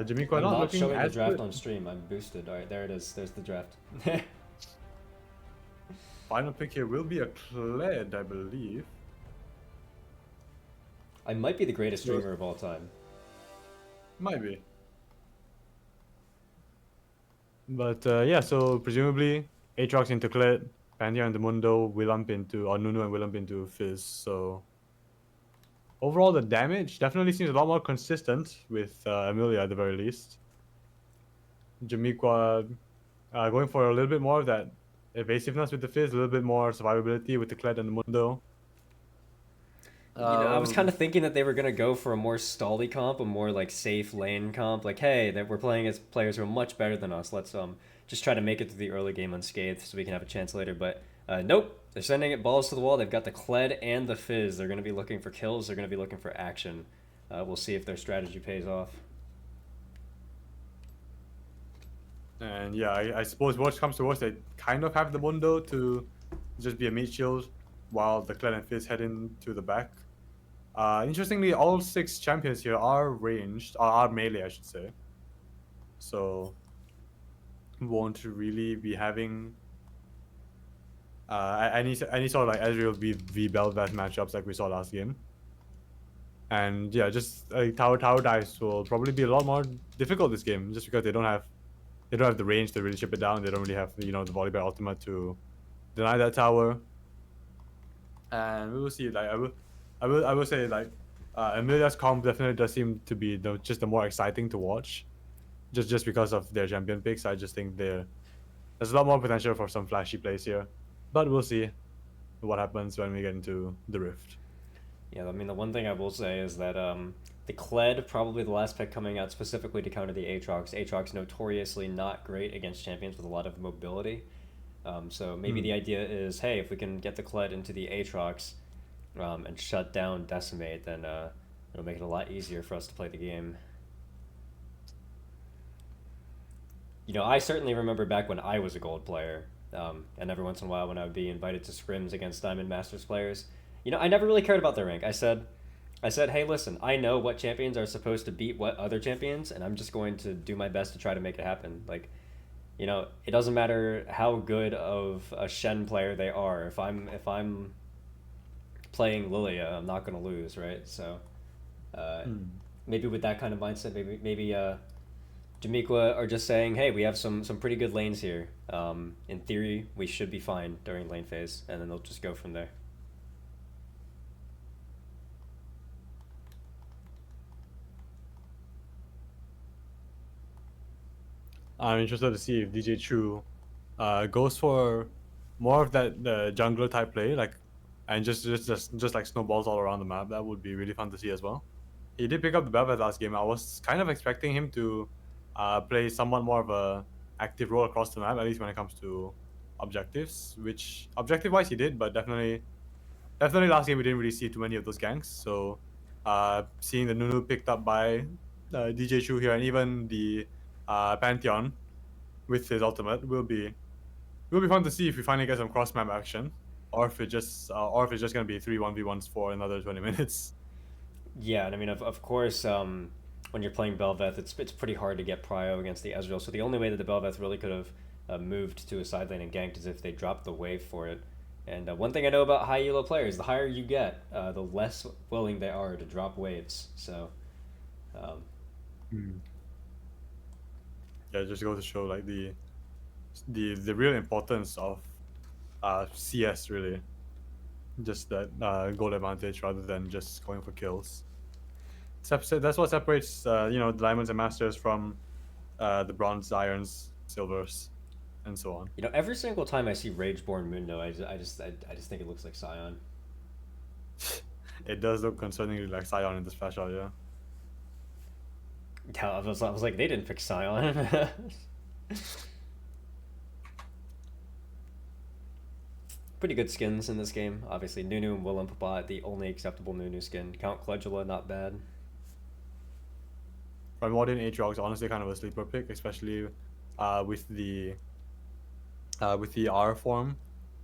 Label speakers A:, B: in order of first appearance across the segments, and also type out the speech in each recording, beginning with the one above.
A: Jamiqua
B: I'm
A: not
B: not
A: looking
B: showing the
A: as
B: draft
A: good.
B: on stream. I'm boosted. All right, there it is. There's the draft.
A: Final pick here will be a Kled, I believe.
B: I might be the greatest streamer of all time.
A: Might be. But yeah, so presumably Aatrox into Kled, Pantheon into Mundo, Willump into, or Nunu and Willump into Fizz. So overall, the damage definitely seems a lot more consistent with Emilya at the very least. Jamiqua going for a little bit more of that evasiveness with the Fizz, a little bit more survivability with the Kled and the Mundo.
B: You know, I was kind of thinking that they were gonna go for a more stally comp, a more like safe lane comp. Like, hey, that we're playing as players who are much better than us. Let's just try to make it through the early game unscathed, so we can have a chance later. But nope, they're sending it balls to the wall. They've got the Kled and the Fizz. They're gonna be looking for kills. They're gonna be looking for action. We'll see if their strategy pays off.
A: And yeah, I suppose worst comes to worst, they kind of have the Mundo to just be a meat shield while the Kled and Fizz head into the back. Interestingly, all 6 champions here are ranged, are melee, I should say. So, won't really be having any sort of like Ezreal v Bel'Veth matchups like we saw last game. And yeah, just tower dives will probably be a lot more difficult this game, just because they don't have the range to really chip it down. They don't really have the Volibear ultimate to deny that tower. And we will see. Like I will say like Emilya's comp definitely does seem to be just the more exciting to watch, just because of their champion picks. I just think there's a lot more potential for some flashy plays here, but we'll see what happens when we get into the Rift.
B: Yeah, I mean, the one thing I will say is that the Kled, probably the last pick coming out specifically to counter the Aatrox. Aatrox notoriously not great against champions with a lot of mobility. So maybe the idea is, hey, if we can get the Kled into the Aatrox and shut down Decimate, then it'll make it a lot easier for us to play the game. You know, I certainly remember back when I was a gold player, and every once in a while when I would be invited to scrims against Diamond Masters players, you know, I never really cared about their rank. I said, hey, listen, I know what champions are supposed to beat what other champions, and I'm just going to do my best to try to make it happen. Like, you know, it doesn't matter how good of a Shen player they are. If I'm playing Lilia, I'm not gonna lose, right? So, maybe with that kind of mindset, maybe Jamiqua are just saying, hey, we have some pretty good lanes here. In theory, we should be fine during lane phase, and then they'll just go from there.
A: I'm interested to see if DJ Chu goes for more of that jungler type play, like, and just like snowballs all around the map. That would be really fun to see as well. He did pick up the Bel'Veth last game. I was kind of expecting him to play somewhat more of a active role across the map, at least when it comes to objectives, which objective-wise he did, but definitely last game we didn't really see too many of those ganks. So seeing the Nunu picked up by DJ Chu here, and even the Pantheon with his ultimate will be fun to see if we finally get some cross map action, or if it's just gonna be 3-1v1s for another 20 minutes.
B: Yeah, and I mean, of course, when you're playing Bel'Veth, it's pretty hard to get prio against the Ezreal. So the only way that the Bel'Veth really could have moved to a side lane and ganked is if they dropped the wave for it. And one thing I know about high elo players, the higher you get, the less willing they are to drop waves. So.
A: Yeah, just goes to show like the real importance of CS, really. Just that goal advantage rather than just going for kills. That's what separates the diamonds and masters from the bronze, irons, silvers, and so on.
B: You know, every single time I see Rageborn Mundo, I just think it looks like Sion.
A: It does look concerningly like Sion in this flash out, yeah.
B: Yeah, I was like, they didn't pick Sion. Pretty good skins in this game. Obviously, Nunu and Willump bought the only acceptable Nunu skin. Count Caligula, not bad.
A: Modern Aatrox, honestly, kind of a sleeper pick, especially with the R form.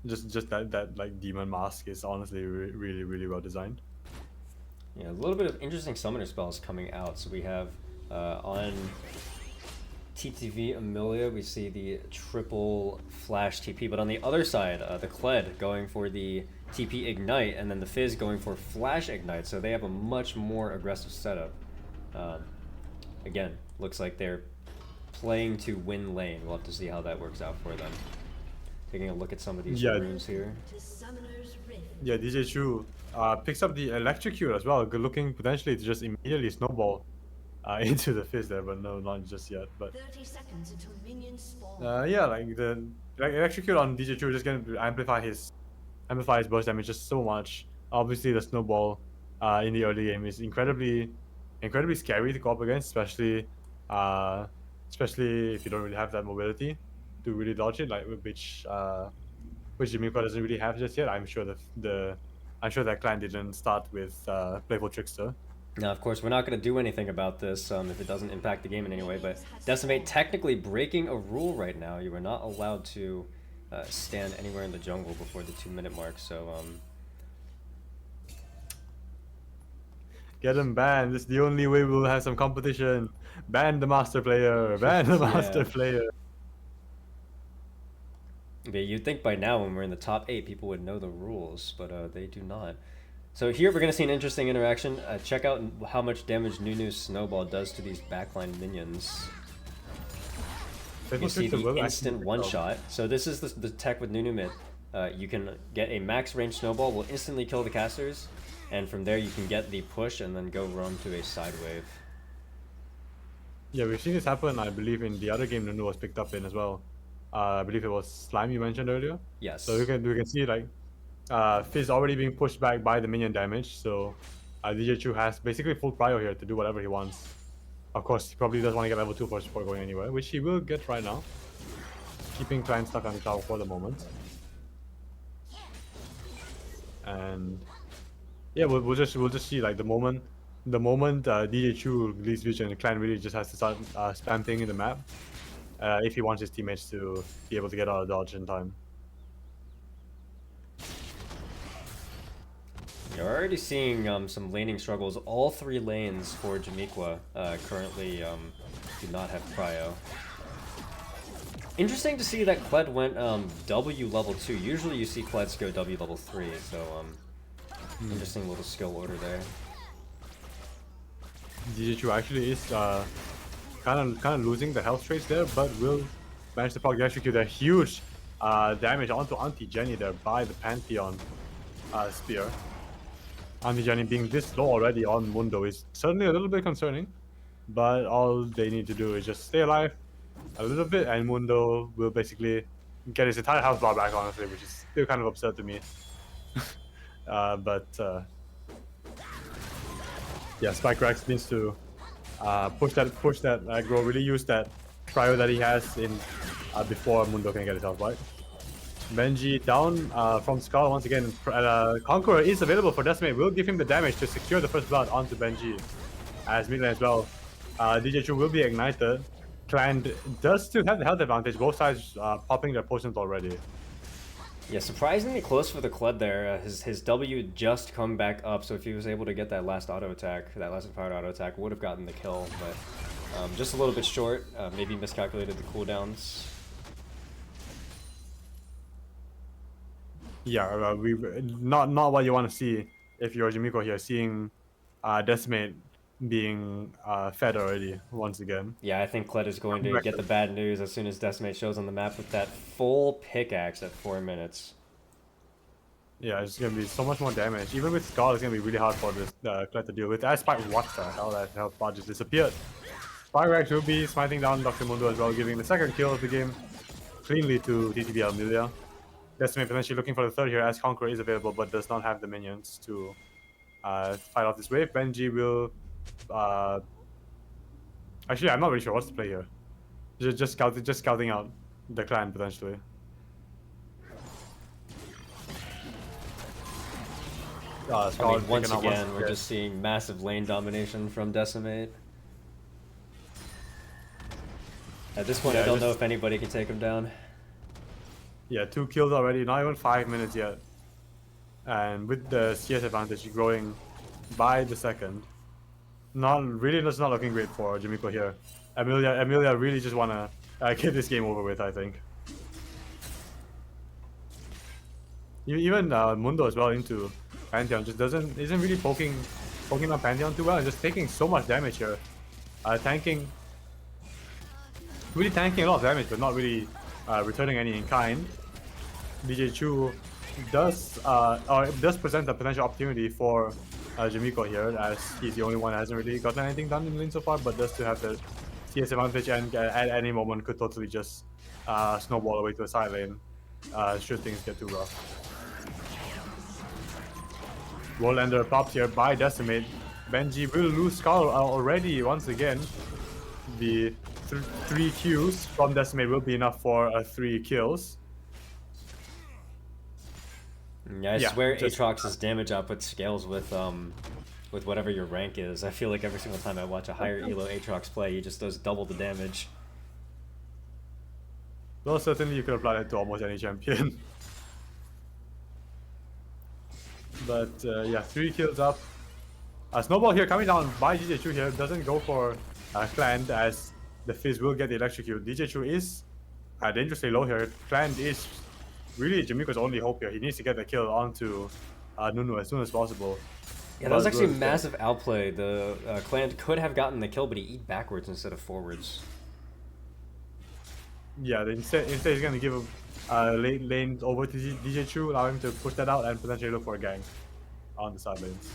A: Just that like demon mask is honestly really well designed.
B: Yeah, a little bit of interesting summoner spells coming out. So we have On TTV Emilya, we see the triple flash TP, but on the other side, the Kled going for the TP Ignite, and then the Fizz going for Flash Ignite, so they have a much more aggressive setup. Again, looks like they're playing to win lane. We'll have to see how that works out for them. Taking a look at some of these runes here.
A: Yeah, DJ Chu picks up the electrocute as well, looking potentially to just immediately snowball into the Fizz there, but no, not just yet. But
C: 30 seconds until minions spawn.
A: yeah, like the electrocute on DJ Chu is just going to amplify his burst damage just so much. Obviously, the snowball in the early game is incredibly scary to go up against, especially if you don't really have that mobility to really dodge it, like which Jamiqua doesn't really have just yet. I'm sure that clan didn't start with Playful Trickster.
B: Now, of course, we're not going to do anything about this if it doesn't impact the game in any way, but Decimate technically breaking a rule right now. You are not allowed to stand anywhere in the jungle before the 2-minute mark, so...
A: Get him banned. It's the only way we'll have some competition. Ban the master player. Ban the master player.
B: Okay, you'd think by now when we're in the top 8, people would know the rules, but they do not. So here we're going to see an interesting interaction. Check out how much damage Nunu's Snowball does to these backline minions. You see the instant one-shot. So this is the tech with Nunu mid. You can get a max range Snowball, will instantly kill the casters, and from there you can get the push and then go roam to a side wave.
A: Yeah, we've seen this happen, I believe, in the other game Nunu was picked up in as well. I believe it was Slime you mentioned earlier.
B: Yes.
A: So we can see like Fizz already being pushed back by the minion damage, so DJ Chu has basically full prio here to do whatever he wants. Of course, he probably does want to get level 2 first before going anywhere, which he will get right now. Keeping Clan stuck on the tower for the moment. And yeah, we'll just see like the moment DJ Chu leaves vision, the Clan really just has to start spam in the map if he wants his teammates to be able to get out of dodge in time.
B: You're already seeing some laning struggles. All 3 lanes for Jamiqua currently do not have prio. Interesting to see that Kled went W level 2. Usually you see Kleds go W level 3, so interesting little skill order there.
A: DJ Chu actually is kind of losing the health traits there, but will manage to proc execute a huge damage onto Auntie Jenny there by the Pantheon spear. Auntie Jenny being this low already on Mundo is certainly a little bit concerning, but all they need to do is just stay alive a little bit, and Mundo will basically get his entire health bar back, honestly, which is still kind of absurd to me. Yeah, Spike Rex needs to push that aggro, really use that prio that he has in before Mundo can get his health back. Benji down from Skull once again. Conqueror is available for Decimate. Will give him the damage to secure the first blood onto Benji as mid lane as well. DJ Chu will be ignited. Clan does still have the health advantage. Both sides popping their potions already.
B: Yeah, surprisingly close for the Kled there. His W just come back up, so if he was able to get that last auto attack, that last inspired auto attack, would have gotten the kill, but just a little bit short. Maybe miscalculated the cooldowns.
A: Yeah, not what you want to see if you're Jamiqua here, seeing Decimate being fed already once again.
B: Yeah, I think Kled is going to get the bad news as soon as Decimate shows on the map with that full pickaxe at 4 minutes.
A: Yeah, it's going to be so much more damage. Even with Skull, it's going to be really hard for this Kled to deal with. As Spike, what the hell, that health bar just disappeared. Spike Rex will be smiting down Dr. Mundo as well, giving the second kill of the game cleanly to TTV Emilya. Decimate potentially looking for the third here, as Conqueror is available but does not have the minions to fight off this wave. Benji will... Actually, I'm not really sure what's the play here. Just scouting out the clan, potentially.
B: I mean, once again, we're just seeing massive lane domination from Decimate. At this point, I don't know if anybody can take him down.
A: Yeah, 2 kills already, not even 5 minutes yet. And with the CS advantage growing by the second, It's not looking great for Jamiqua here. Emilya really just wanna get this game over with, I think. Even Mundo as well into Pantheon just isn't really poking up Pantheon too well and just taking so much damage here. Really tanking a lot of damage, but not really returning any in kind. DJ Chu does present a potential opportunity for Jamiqua here, as he's the only one that hasn't really gotten anything done in lane so far, but does still have the CS advantage and at any moment could totally just snowball away to the side lane should things get too rough. World Ender popped here by Decimate. Benji will lose Skull already once again. The 3 Qs from Decimate will be enough for 3 kills.
B: Yeah, I swear Aatrox's damage output scales with whatever your rank is. I feel like every single time I watch a higher elo Aatrox play, he just does double the damage.
A: Well, certainly you could apply that to almost any champion. But yeah, 3 kills up. A snowball here coming down by DJ Chu here. Doesn't go for Clan as the Fizz will get the electrocute. DJ Chu is dangerously low here. Clan is really Jamiqua's only hope here. He needs to get the kill onto Nunu as soon as possible.
B: Yeah, that was actually massive outplay. The Clan could have gotten the kill, but he eat backwards instead of forwards.
A: Yeah, instead he's going to give him lane over to DJ Chu, allow him to push that out and potentially look for a gank on the side lanes.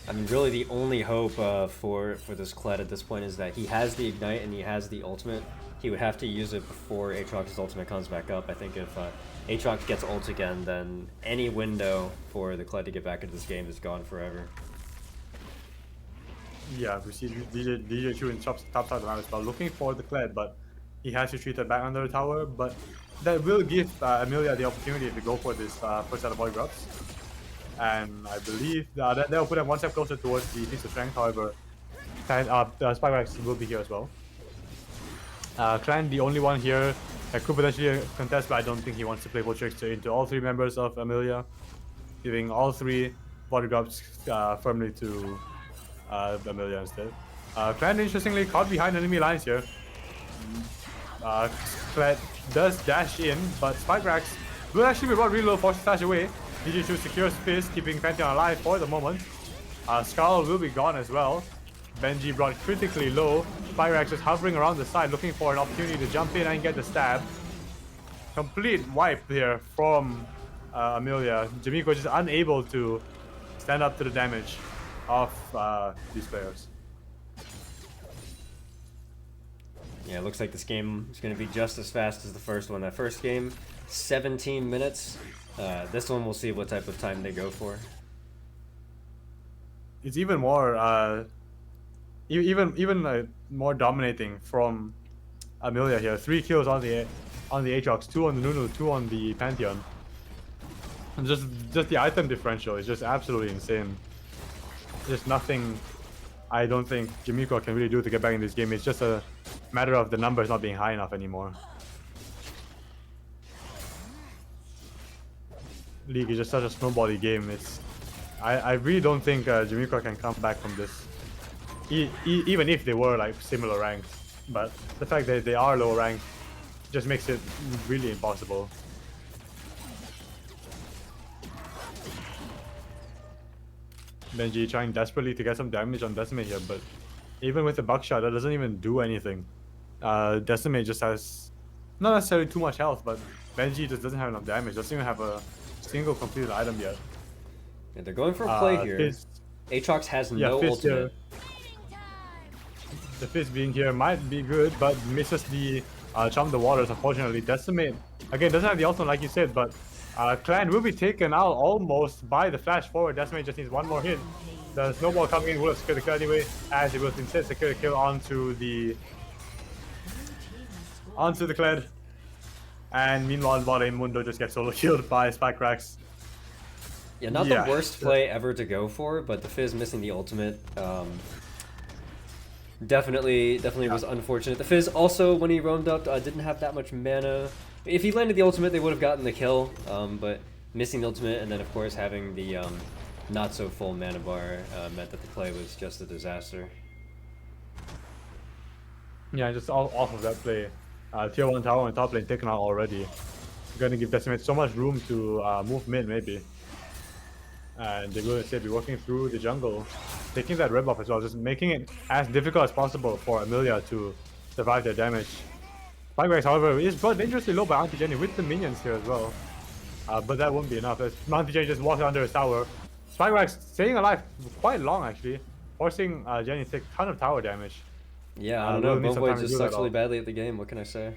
B: I mean, really the only hope for this Kled at this point is that he has the Ignite and he has the ultimate. He would have to use it before Aatrox's ultimate comes back up. I think if Aatrox gets ult again, then any window for the Kled to get back into this game is gone forever.
A: Yeah, we see DJ Chu in top side of the map as well, looking for the Kled, but he has retreated back under the tower. But that will give Emilya the opportunity to go for this first set of void grubs. And I believe that will put him one step closer towards the piece of strength. However, Spikewax will be here as well. Clan, the only one here that could potentially contest, but I don't think he wants to play full trickster into all 3 members of Emilya, giving all 3 body grubs firmly to Emilya instead. Clan, interestingly, caught behind enemy lines here. Clan does dash in, but Spikewax will actually be brought really low, forced to dash away. DJ Chu secures Fizz, keeping Pantheon alive for the moment. Skull will be gone as well. Benji brought critically low. Spikewax is hovering around the side, looking for an opportunity to jump in and get the stab. Complete wipe here from Emilya. Jamiqua just unable to stand up to the damage of these players.
B: Yeah, it looks like this game is going to be just as fast as the first one. That first game, 17 minutes. This one, we'll see what type of time they go for.
A: It's even more, more dominating from Emilya here. 3 kills on the Aatrox, 2 on the Nunu, 2 on the Pantheon. And just the item differential is just absolutely insane. There's nothing I don't think Jamiqua can really do to get back in this game. It's just a matter of the numbers not being high enough anymore. League is just such a snowbally game. I really don't think Jamiqua can come back from this, even if they were like similar ranked. But the fact that they are low ranked just makes it really impossible. Benji trying desperately to get some damage on Decimate here, but even with the buckshot, that doesn't even do anything. Decimate just has not necessarily too much health, but Benji just doesn't have enough damage. Doesn't even have a single completed item yet.
B: Yeah, they're going for a play here. Aatrox has no ultimate.
A: The Fizz being here might be good, but misses the Chum the Waters, unfortunately. Decimate, again, doesn't have the ultimate like you said, but Clan will be taken out almost by the flash forward. Decimate just needs one more hit. The snowball coming in will have secured the kill anyway, as it will instead secure the kill onto the Kled. And meanwhile, in bot lane, Mundo just gets solo killed by Spikewax.
B: Yeah, not the worst play ever to go for, but the Fizz missing the ultimate definitely was unfortunate. The Fizz also, when he roamed up, didn't have that much mana. If he landed the ultimate, they would have gotten the kill, but missing the ultimate and then, of course, having the not so full mana bar meant that the play was just a disaster.
A: Yeah, just off of that play, tier 1 tower and top lane taken out already. Gonna give Decimate so much room to move mid maybe. And they will instead be working through the jungle, taking that red buff as well, just making it as difficult as possible for Emilya to survive their damage. Spikewax, however, is brought dangerously low by Auntie Jenny with the minions here as well. But that won't be enough as Auntie Jenny just walks under his tower. Spikewax staying alive quite long actually, forcing Jenny to take a ton of tower damage.
B: Yeah, I don't know, Boboy just sucks really badly at the game, what can I say?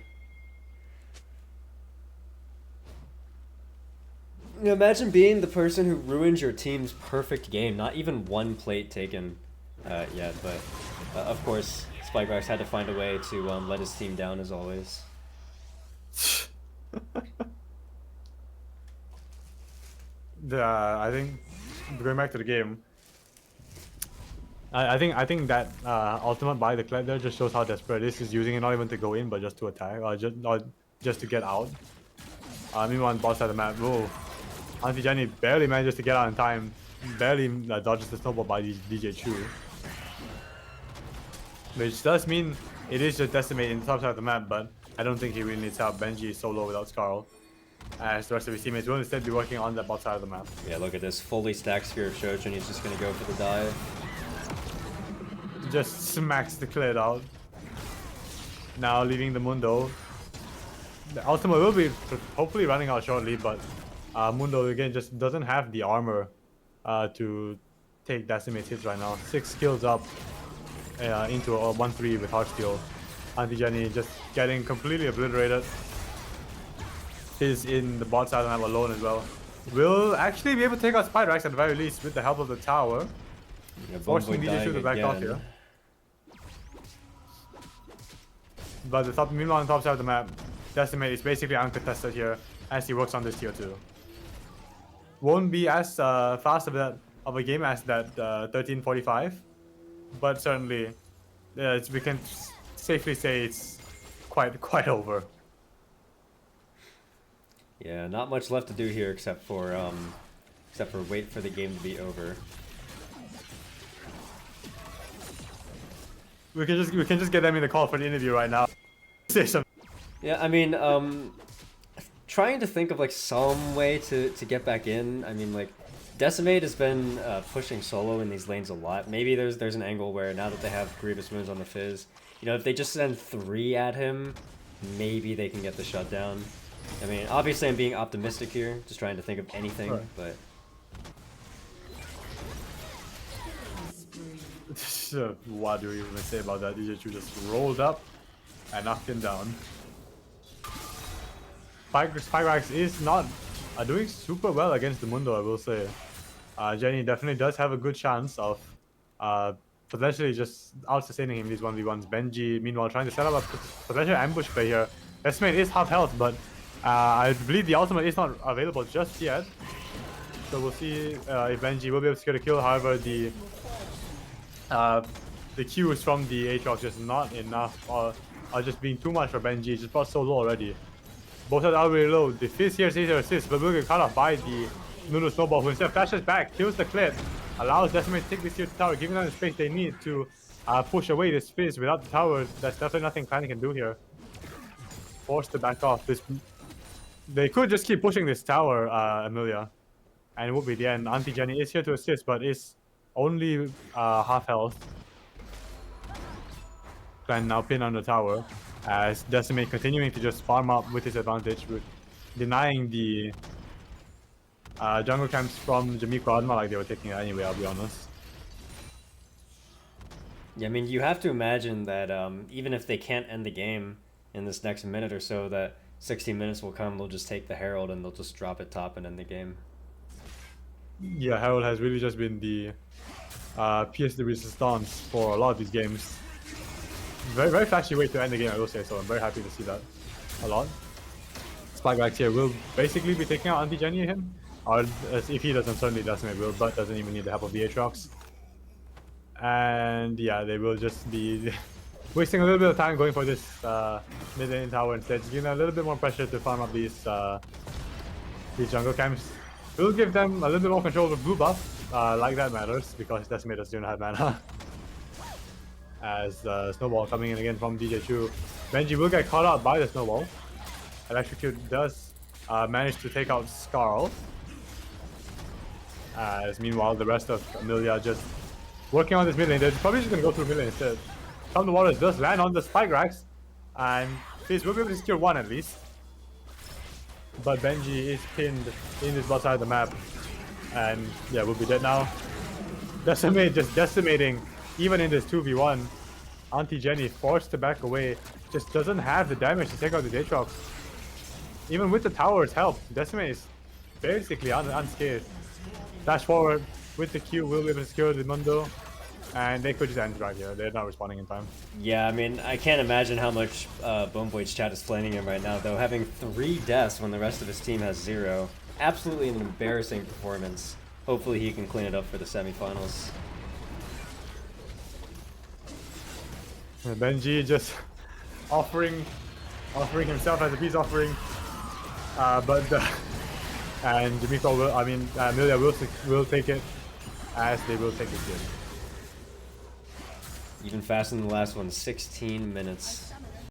B: Imagine being the person who ruins your team's perfect game. Not even one plate taken yet, but of course, Spikewax had to find a way to let his team down as always.
A: I think going back to the game, I think that ultimate by the Kled there just shows how desperate it is. He's using it not even to go in, but just to attack, or just to get out. Meanwhile, on boss side of the map, whoa. Auntie Jenny barely manages to get out in time, barely dodges the snowball by DJ Chu. Which does mean it is just Decimate in the top side of the map, but I don't think he really needs help. Benji is so low without Skarl. As the rest of his teammates will instead be working on that bot side of the map.
B: Yeah, look at this fully stacked Spear of Shojin, he's just gonna go for the dive.
A: Just smacks the Kled out. Now leaving the Mundo. The Ultima will be hopefully running out shortly, but Mundo again just doesn't have the armor to take Decimate's hits right now. 6 kills up into a 1-3 with Heartsteel. Auntie Jenny just getting completely obliterated. Is in the bot side of the map alone as well. Will actually be able to take out Spikewax at the very least with the help of the tower.
B: Yeah,
A: forcing DJ to back off here. But meanwhile on the top side of the map, Decimate is basically uncontested here as he works on this tier 2. Won't be as fast of a game as that 1345, but certainly we can safely say it's quite over.
B: Yeah, not much left to do here except for wait for the game to be over.
A: We can just get them in the call for the interview right now. Say something.
B: Yeah, I mean, trying to think of like some way to get back in. I mean, like Decimate has been pushing solo in these lanes a lot. Maybe there's an angle where now that they have Grievous Moons on the Fizz, you know, if they just send 3 at him, maybe they can get the shutdown. I mean, obviously I'm being optimistic here, just trying to think of anything, right. But...
A: what do we even say about that? DJ Chu just rolled up and knocked him down. Spikewax is not doing super well against the Mundo, I will say. Jenny definitely does have a good chance of potentially just out-sustaining him these 1v1s. Benji, meanwhile, trying to set up a potential ambush play here. Decimate is half health, but I believe the ultimate is not available just yet. So we'll see if Benji will be able to secure the kill. However, the Qs from the Aatrox just not enough, or just being too much for Benji. Just brought so low already. Both are really low. The Fizz here sees her assist, but will get cut off by the Nunu Snowball, who instead flashes back, kills the Kled, allows Decimate to take this tier tower, giving them the space they need to push away this Fizz. Without the towers, there's definitely nothing Clanny can do here. Forced to back off. They could just keep pushing this tower, Emilya, and it would be the end. Auntie Jenny is here to assist, but is only half health. Clan now pinned on the tower, as Decimate continuing to just farm up with his advantage, with denying the jungle camps from Jamiqua. Not like they were taking it anyway, I'll be honest.
B: Yeah, I mean, you have to imagine that even if they can't end the game in this next minute or so, that 16 minutes will come, they'll just take the Herald and they'll just drop it top and end the game.
A: Yeah, Herald has really just been the pièce de résistance for a lot of these games. Very, very flashy way to end the game, I will say, so I'm very happy to see that a lot. Spikewax here will basically be taking out Auntie Jenny him, or if he doesn't, certainly Decimate will, but doesn't even need the help of the Aatrox. And yeah, they will just be wasting a little bit of time going for this mid-lane tower instead, just giving them a little bit more pressure to farm up these jungle camps. It will give them a little bit more control of blue buff, like that matters because Decimators do not have mana. As Snowball coming in again from DJ Chu. Benji will get caught out by the Snowball. Electrocute does manage to take out Scarl. As meanwhile, the rest of Emilya just working on this mid lane. They're probably just going to go through mid lane instead. Come the Waters does land on the Spike Racks. And Fizz will be able to secure one at least. But Benji is pinned in this bot side of the map. And yeah, we'll be dead now. Decimate just decimating even in this 2v1. Auntie Jenny forced to back away. Just doesn't have the damage to take out the Aatrox. Even with the tower's help, Decimate is basically unscathed. Dash forward with the Q, will be able to secure the Mundo. And they could just end right here. They're not responding in time.
B: Yeah, I mean, I can't imagine how much Bonevoid's chat is flaming him right now, though. Having 3 deaths when the rest of his team has 0. Absolutely an embarrassing performance. Hopefully he can clean it up for the semifinals.
A: Benji just offering himself as a peace offering. And Jamiqua will, Emilya will take it, as they will take the kill.
B: Even faster than the last one, 16 minutes.